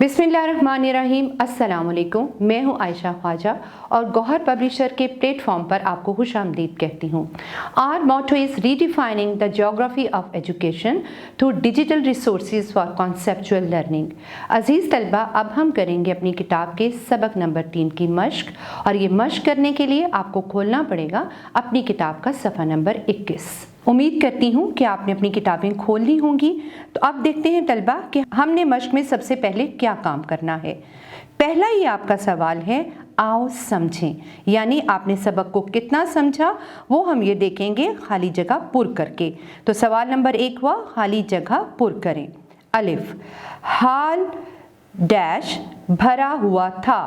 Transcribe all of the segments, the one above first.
बिस्मिल्लाहिर्रहमानिर्रहीम। अस्सलाम वालेकुम। मैं हूं आयशा ख्वाजा और गौहर पब्लिशर के प्लेटफॉर्म पर आपको खुशामदीद कहती हूं। Our motto is redefining the geography of education through digital resources for conceptual learning. अजीज़ तलबा, अब हम करेंगे अपनी किताब के सबक नंबर 3 की मश्क, और ये मश्क करने के लिए आपको खोलना पड़ेगा अपनी किताब का सफ़ा नंबर 21। उम्मीद करती हूँ कि आपने अपनी किताबें खोल ली होंगी। तो अब देखते हैं तलबा कि हमने मश्क में सबसे पहले क्या काम करना है। पहला ही आपका सवाल है, आओ समझें, यानी आपने सबक को कितना समझा वो हम ये देखेंगे खाली जगह पुर करके। तो सवाल नंबर 1 हुआ, खाली जगह पुर करें। अलिफ, हाल डैश भरा हुआ था।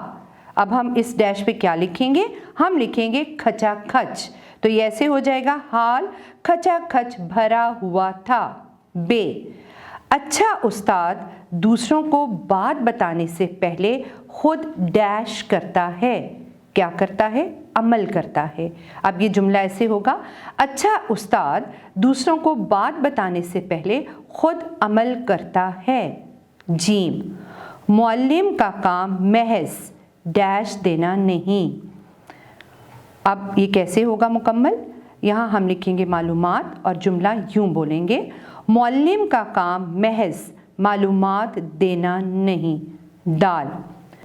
अब हम इस डैश पे क्या लिखेंगे? हम लिखेंगे खचाखच। तो ये ऐसे हो जाएगा, हाल खचाखच भरा हुआ था। बे, अच्छा उस्ताद दूसरों को बात बताने से पहले खुद डैश करता है। क्या करता है? अमल करता है। अब ये जुमला ऐसे होगा, अच्छा उस्ताद दूसरों को बात बताने से पहले खुद अमल करता है। जीम, मुअल्लिम का काम महज डैश देना नहीं। अब ये कैसे होगा मुकम्मल? यहाँ हम लिखेंगे मालूमात और जुमला यूं बोलेंगे, मुअल्लिम का काम महज मालूमात देना नहीं। दाल,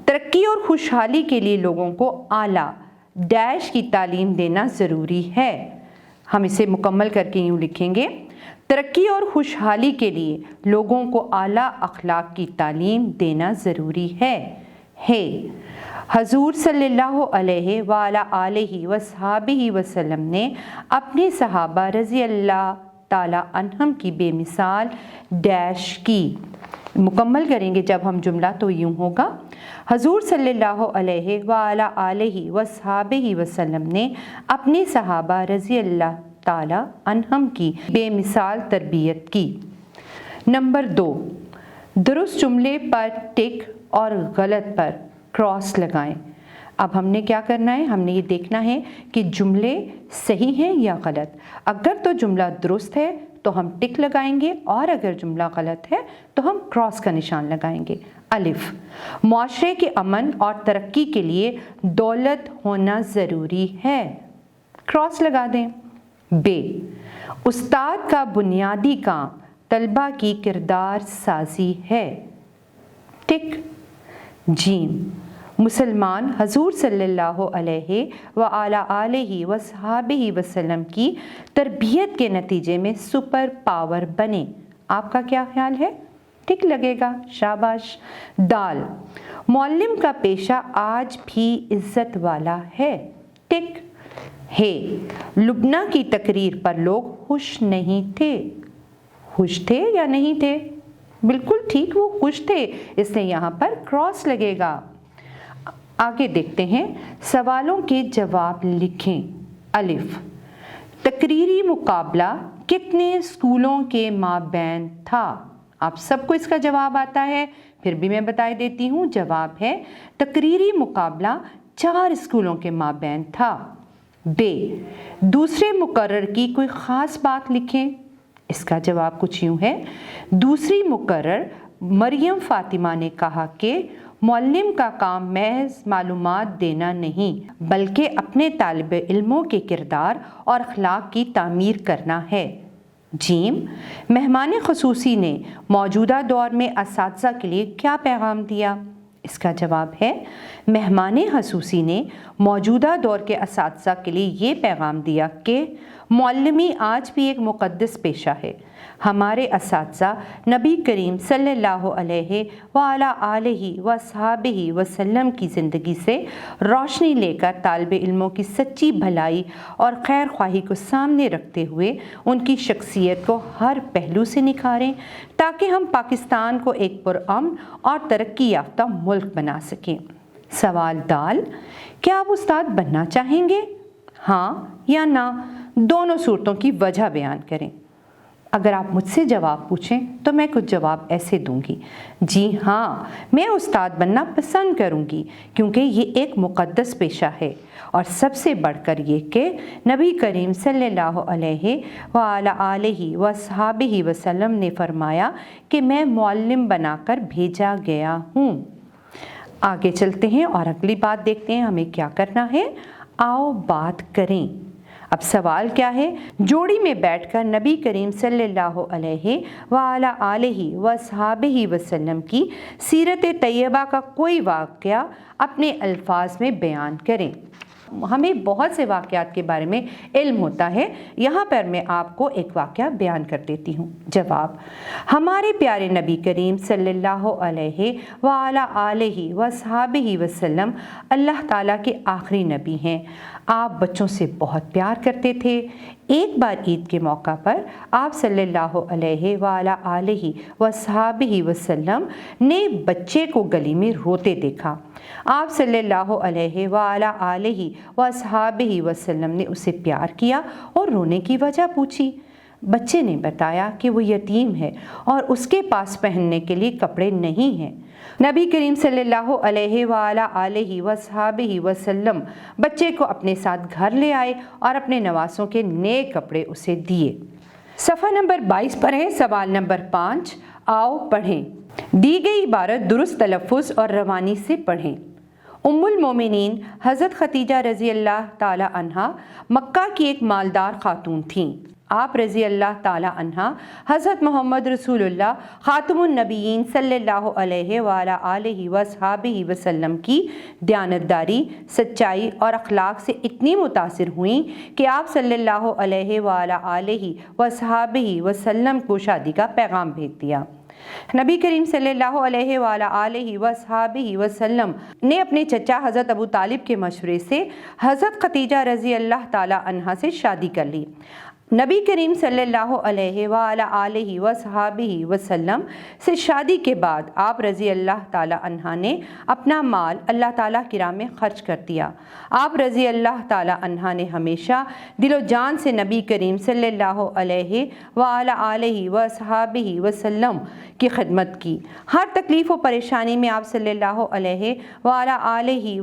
तरक्की और खुशहाली के लिए लोगों को आला डैश की तालीम देना ज़रूरी है। हम इसे मुकम्मल करके यूं लिखेंगे, तरक्की और खुशहाली के लिए लोगों को आला अखलाक की तालीम देना ज़रूरी है। हजूर सल्लल्लाहु अलैहि वालैहि वसहाबिहि वसल्लम ने अपने सहाबा रज़ी अल्लाह ताला अन्हम की बेमिसाल डैश की। मुकम्मल करेंगे जब हम जुमला तो यूँ होगा, हजूर सल्लल्लाहु अलैहि वालैहि वसहाबिहि वसल्लम ने अपने सहाबा रज़ी अल्लाह ताला अन्हम की बेमिसाल तरबियत की। नंबर 2, दुरुस्त जुमले पर टिक और गलत पर क्रॉस लगाएं। अब हमने क्या करना है? हमने ये देखना है कि जुमले सही हैं या गलत। अगर तो जुमला दुरुस्त है तो हम टिक लगाएंगे, और अगर जुमला गलत है तो हम क्रॉस का निशान लगाएंगे। अलिफ, मुआशरे के अमन और तरक्की के लिए दौलत होना ज़रूरी है। क्रॉस लगा दें। बे, उस्ताद का बुनियादी काम तलबा की किरदार साजी है। टिक। जीम, मुसलमान हजूर सल्लल्लाहु अलैहि वालैहि वसहाबिहि वसल्लम की तरबियत के नतीजे में सुपर पावर बने। आपका क्या ख्याल है? टिक लगेगा, शाबाश। दाल, मुअल्लिम का पेशा आज भी इज्जत वाला है। टिक। लुबना की तकरीर पर लोग खुश नहीं थे। खुश थे या नहीं थे? बिल्कुल ठीक, वो खुश थे, इसलिए यहाँ पर क्रॉस लगेगा। आगे देखते हैं, सवालों के जवाब लिखें। अलिफ, तकरीरी मुकाबला कितने स्कूलों के माबैन था? आप सबको इसका जवाब आता है, फिर भी मैं बता देती हूँ। जवाब है तकरीरी मुकाबला 4 स्कूलों के माबैन था। बे, दूसरे मुकर्रर की कोई ख़ास बात लिखें। इसका जवाब कुछ यूँ है, दूसरी मुकर्रर मरियम फ़ातिमा ने कहा कि मुअल्लिम का काम महज मालूमात देना नहीं बल्कि अपने तालिबे इल्मों के किरदार और अखलाक की तामीर करना है। जीम, मेहमान ख़ुसूसी ने मौजूदा दौर में असातिज़ा के लिए क्या पैगाम दिया? इसका जवाब है, मेहमान ख़ुसूसी ने मौजूदा दौर के असातिज़ा के लिए ये पैगाम दिया कि मुअल्लिमी आज भी एक मुक़द्दस पेशा है। हमारे असातिज़ा नबी करीम सल्लल्लाहु अलैहि वालैहि वसहाबिहि वसल्लम की ज़िंदगी से रोशनी लेकर तालिबे इल्मों की सच्ची भलाई और खैर ख्वाही को सामने रखते हुए उनकी शख्सियत को हर पहलू से निखारें, ताकि हम पाकिस्तान को एक पुरअमन और तरक्की याफ्ता मुल्क बना सकें। सवाल दाल, क्या आप उस्ताद बनना चाहेंगे? हाँ या ना, दोनों सूरतों की वजह बयान करें। अगर आप मुझसे जवाब पूछें तो मैं कुछ जवाब ऐसे दूंगी, जी हाँ, मैं उस्ताद बनना पसंद करूंगी क्योंकि ये एक मुक़द्दस पेशा है, और सबसे बढ़कर ये कि नबी करीम सल्लल्लाहु अलैहि वसल्लम वसल्लम ने फरमाया कि मैं मुअल्लिम बनाकर भेजा गया हूँ। आगे चलते हैं और अगली बात देखते हैं हमें क्या करना है। आओ बात करें। अब सवाल क्या है? जोड़ी में बैठकर नबी करीम सल्लल्लाहु अलैहि वसल्लम की सीरत तैयबा का कोई वाक़या अपने अल्फाज में बयान करें। हमें बहुत से वाक़यात के बारे में इल्म होता है, यहाँ पर मैं आपको एक वाक़या बयान कर देती हूँ। जवाब: हमारे प्यारे नबी करीम सल्लल्लाहु अलैहि वसल्लम अल्लाह ताला के आखिरी नबी हैं। आप बच्चों से बहुत प्यार करते थे। एक बार ईद के मौका पर आप सल्लल्लाहु अलैहि वसल्लम ने बच्चे को गली में रोते देखा। आप सल्लल्लाहु अलैहि वसल्लम ने उसे प्यार किया और रोने की वजह पूछी। बच्चे ने बताया कि वो यतीम है और उसके पास पहनने के लिए कपड़े नहीं हैं। नबी करीम सल्लल्लाहु अलैहि वसल्लम बच्चे को अपने साथ घर ले आए और अपने नवासों के नए कपड़े उसे दिए। सफ़ा नंबर 22 पर है सवाल नंबर 5। आओ पढ़ें। दी गई इबारत दुरुस्त तलफ़्फ़ुज़ और रवानी से पढ़ें। उम्मुल मोमिनीन हज़रत खतीजा रज़ी अल्लाह ताला अन्हा मक्का की एक मालदार खातून थीं। आप रज़ी अल्लाह ताला अन्हा हज़रत मोहम्मद रसूलुल्लाह ख़ातमुन नबीयीन सल्लल्लाहु अलैहि वसल्लम की दयानतदारी, सच्चाई और अखलाक से इतनी मुतासिर हुई कि आप सल्लल्लाहु अलैहि वसल्लम को शादी का पैगाम भेज दिया। नबी करीम सल्लल्लाहु अलैहि वसल्लम ने अपने चचा हज़रत अबू तालिब के मशवरे से हज़रत खतीजा रज़ी अल्लाह ताला अन्हा से शादी कर ली। नबी करीम सल्लल्लाहु अलैहि वसल्लम से शादी के बाद आप रज़ी अल्लाह ताला अन्हा ने अपना माल अल्लाह ताला की राह में खर्च कर दिया। आप रज़ी अल्लाह ताला अन्हा ने हमेशा दिलो जान से नबी करीम सल्लल्लाहु अलैहि वसल्लम की खिदमत की। हर तकलीफ़ व परेशानी में आप सल्लल्लाहु अलैहि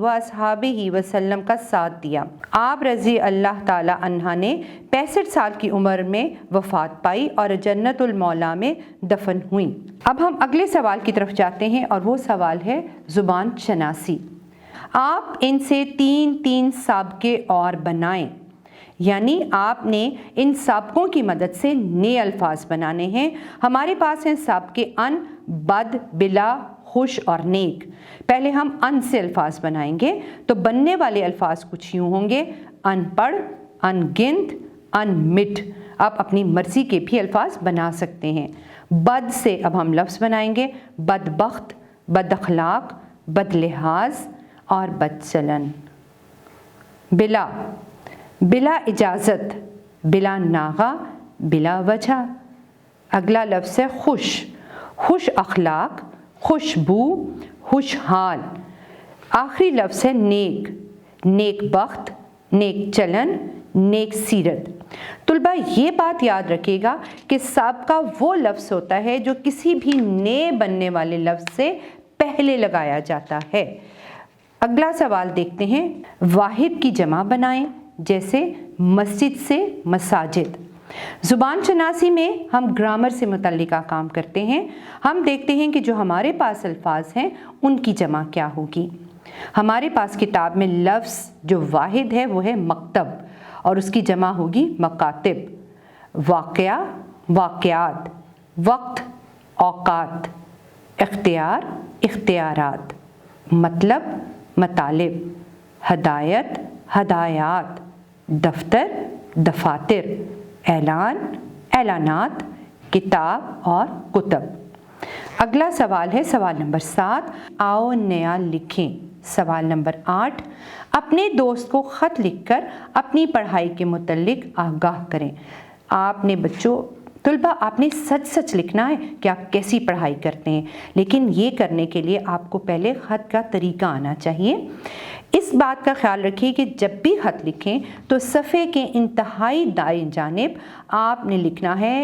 वसल्लम का साथ दिया। आप रज़ी अल्लाह ताला अन्हा ने 65 साल की उम्र में वफ़ात पाई और जन्नतुल मौला में दफन हुई। अब हम अगले सवाल की तरफ जाते हैं और वो सवाल है ज़ुबान शनासी। आप इनसे 3-3 साबके और बनाएं, यानी आपने इन साबकों की मदद से नए अल्फाज बनाने हैं। हमारे पास हैं साबके अन, बद, बिला, खुश और नेक। पहले हम अन से अल्फाज बनाएंगे तो बनने वाले अल्फाज कुछ यूँ होंगे: अनपढ़, अनगिनत, अनमिट। आप अपनी मर्ज़ी के भी अल्फाज बना सकते हैं। बद से अब हम लफ्ज़ बनाएंगे: बदबख्त, बदअखलाक, बदलिहाज और बदचलन। बिला: बिला इजाज़त, बिला नागा, बिला वजह। अगला लफ्ज़ है खुश: खुश अखलाक, खुशबू, खुशहाल। आखिरी लफ्ज़ है नेक: नेक बख्त, नेक चलन, नेक सीरत। तुलबा ये बात याद रखिएगा कि साबका वो लफ्ज़ होता है जो किसी भी नए बनने वाले लफ्ज़ से पहले लगाया जाता है। अगला सवाल देखते हैं। वाहिद की जमा बनाएं, जैसे मस्जिद से मसाजिद। ज़ुबान शनासी में हम ग्रामर से मुतल्लिका काम करते हैं। हम देखते हैं कि जो हमारे पास अल्फाज हैं उनकी जमा क्या होगी। हमारे पास किताब में लफ्ज़ जो वाहिद है वो है मकतब और उसकी जमा होगी मकातिब। वाक़या, वाक़यात, वक्त, औकात, इख्तियार, इख्तियारात, मतलब, मतालिब, हदायत, हदायात, दफ्तर, दफातर, ऐलान, ऐलानात, किताब और कुतब। अगला सवाल है सवाल नंबर 7। आओ नया लिखें। सवाल नंबर 8। अपने दोस्त को ख़त लिखकर अपनी पढ़ाई के मुतल्लिक आगाह करें। आपने बच्चों तुलबा आपने सच सच लिखना है कि आप कैसी पढ़ाई करते हैं, लेकिन ये करने के लिए आपको पहले ख़त का तरीका आना चाहिए। इस बात का ख्याल रखिए कि जब भी ख़त लिखें तो सफ़े के इंतहाई दाएं जानिब आपने लिखना है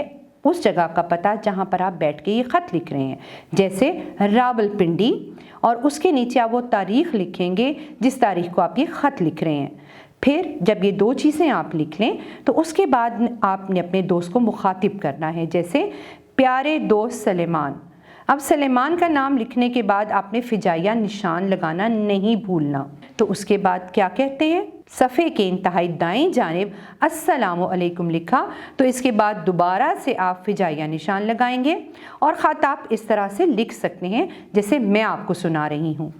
उस जगह का पता जहाँ पर आप बैठ के ये ख़त लिख रहे हैं, जैसे रावलपिंडी, और उसके नीचे आप वो तारीख़ लिखेंगे जिस तारीख़ को आप ये ख़त लिख रहे हैं। फिर जब ये 2 चीज़ें आप लिख लें तो उसके बाद आपने अपने दोस्त को मुखातिब करना है, जैसे प्यारे दोस्त सलेमान। अब सलेमान का नाम लिखने के बाद आपने फिजाइया निशान लगाना नहीं भूलना। तो उसके बाद क्या कहते हैं, सफ़े के इंतहाई दाएं जानिब अस्सलामु अलैकुम लिखा, तो इसके बाद दोबारा से आप फिजाइया निशान लगाएंगे और ख़त आप इस तरह से लिख सकते हैं जैसे मैं आपको सुना रही हूँ।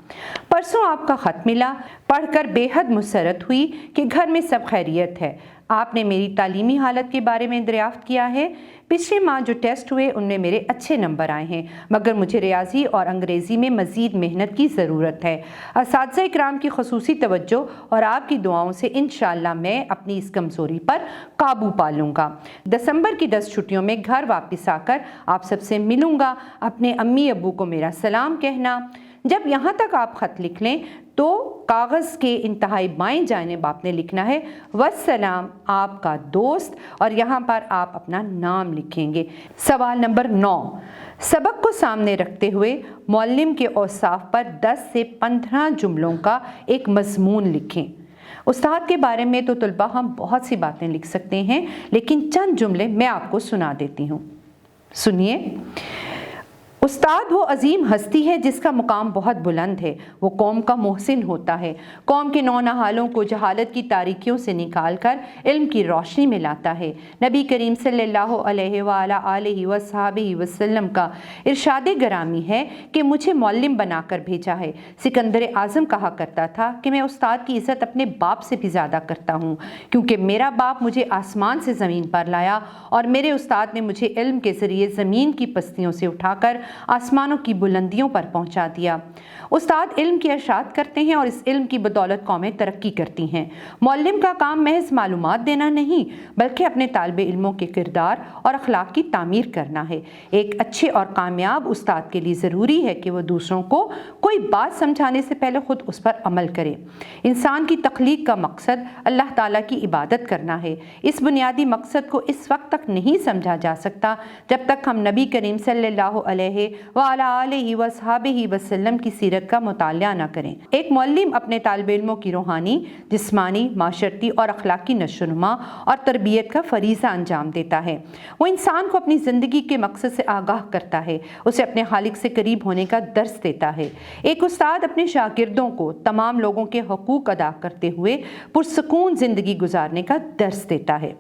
परसों आपका ख़त मिला, पढ़कर बेहद मुसरत हुई कि घर में सब खैरियत है। आपने मेरी तालीमी हालत के बारे में दरियाफ़्त किया है। पिछले माह जो टेस्ट हुए उनमें मेरे अच्छे नंबर आए हैं, मगर मुझे रियाजी और अंग्रेज़ी में मज़ीद मेहनत की ज़रूरत है। असातिज़ा इकराम की ख़ुसूसी तवज्जो और आपकी दुआओं से इंशाअल्लाह मैं अपनी इस कमज़ोरी पर काबू पा लूँगा। दिसंबर की 10 छुट्टियों में घर वापस आकर आप सबसे मिलूँगा। अपने अम्मी अब्बू को मेरा सलाम कहना। जब यहाँ तक आप ख़त लिख लें तो कागज़ के इंतहाई बाएं जानिब आपने लिखना है वस्सलाम आपका दोस्त, और यहाँ पर आप अपना नाम लिखेंगे। सवाल नंबर 9, सबक को सामने रखते हुए मौल्लिम के औसाफ पर 10 से 15 जुमलों का एक मज़मून लिखें। उस्ताद के बारे में तो तलबा हम बहुत सी बातें लिख सकते हैं, लेकिन चंद जुमले मैं आपको सुना देती हूँ, सुनिए। उस्ताद वो अजीम हस्ती है जिसका मुकाम बहुत बुलंद है। वो कौम का मोहसिन होता है, कौम के नौनहालों को जहालत की तारीकियों से निकाल कर इल्म की रोशनी में लाता है। नबी करीम सल्लल्लाहु अलैहि वसल्लम का इरशाद गरामी है कि मुझे मौल्लिम बनाकर भेजा है। सिकंदर आज़म कहा करता था कि मैं उस्ताद की इज़्ज़त अपने बाप से भी ज़्यादा करता हूँ, क्योंकि मेरा बाप मुझे आसमान से ज़मीन पर लाया और मेरे उस्ताद ने मुझे इल्म के ज़रिए ज़मीन की पस्तियों से उठाकर आसमानों की बुलंदियों पर पहुंचा दिया। उस्ताद इल्म की इरशाद करते हैं और इस इल्म की बदौलत कौमें तरक्की करती हैं। मौल्लिम का काम महज मालूमात देना नहीं, बल्कि अपने तालिब इल्मों के किरदार और अखलाक की तामीर करना है। एक अच्छे और कामयाब उस्ताद के लिए ज़रूरी है कि वह दूसरों को कोई बात समझाने से पहले खुद उस पर अमल करे। इंसान की तख्लीक का मकसद अल्लाह ताला की इबादत करना है। इस बुनियादी मकसद को इस वक्त तक नहीं समझा जा सकता जब तक हम नबी करीम सल्लल्लाहु अलैहि वसल्लम की सीरत का मुतालिया न करें। एक मौल्लिम अपने तालिब इल्मों की रूहानी, जिस्मानी, माशरती और अखलाकी नशोनुमा और तरबियत का फरीज़ा अंजाम देता है। वो इंसान को अपनी ज़िंदगी के मकसद से आगाह करता है, उसे अपने खालिक से करीब होने का दर्स देता है। एक उस्ताद अपने शागिर्दों को तमाम लोगों के हकूक़ अदा करते हुए पुरसकून ज़िंदगी गुजारने का दर्स देता है।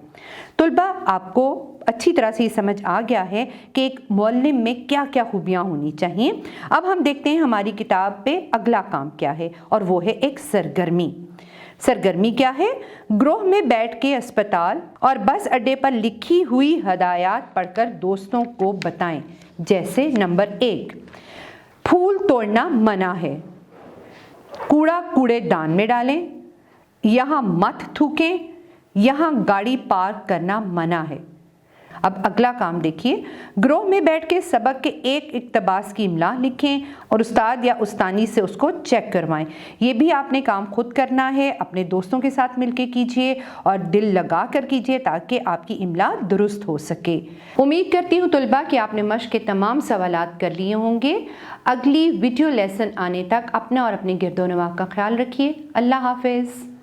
तुलबा, आपको अच्छी तरह से ये समझ आ गया है कि एक मौल्लिम में क्या क्या खूबियाँ होनी चाहिए। अब हम देखते हैं हमारी किताब पे अगला काम क्या है, और वो है एक सरगर्मी। सरगर्मी क्या है? ग्रोह में बैठ के अस्पताल और बस अड्डे पर लिखी हुई हदायत पढ़कर दोस्तों को बताएं। जैसे नंबर 1, फूल तोड़ना मना है, कूड़ा कूड़ेदान में डालें, यहाँ मत थूकें, यहाँ गाड़ी पार्क करना मना है। अब अगला काम देखिए, ग्रोह में बैठ के सबक के एक इक्तबास की इमला लिखें और उस्ताद या उस्तानी से उसको चेक करवाएं। ये भी आपने काम खुद करना है, अपने दोस्तों के साथ मिलके कीजिए और दिल लगा कर कीजिए ताकि आपकी इमला दुरुस्त हो सके। उम्मीद करती हूँ तुलबा कि आपने मश्क के तमाम सवालात कर लिए होंगे। अगली वीडियो लेसन आने तक अपना और अपने गिरदोनवा का ख्याल रखिए। अल्लाह हाफिज़।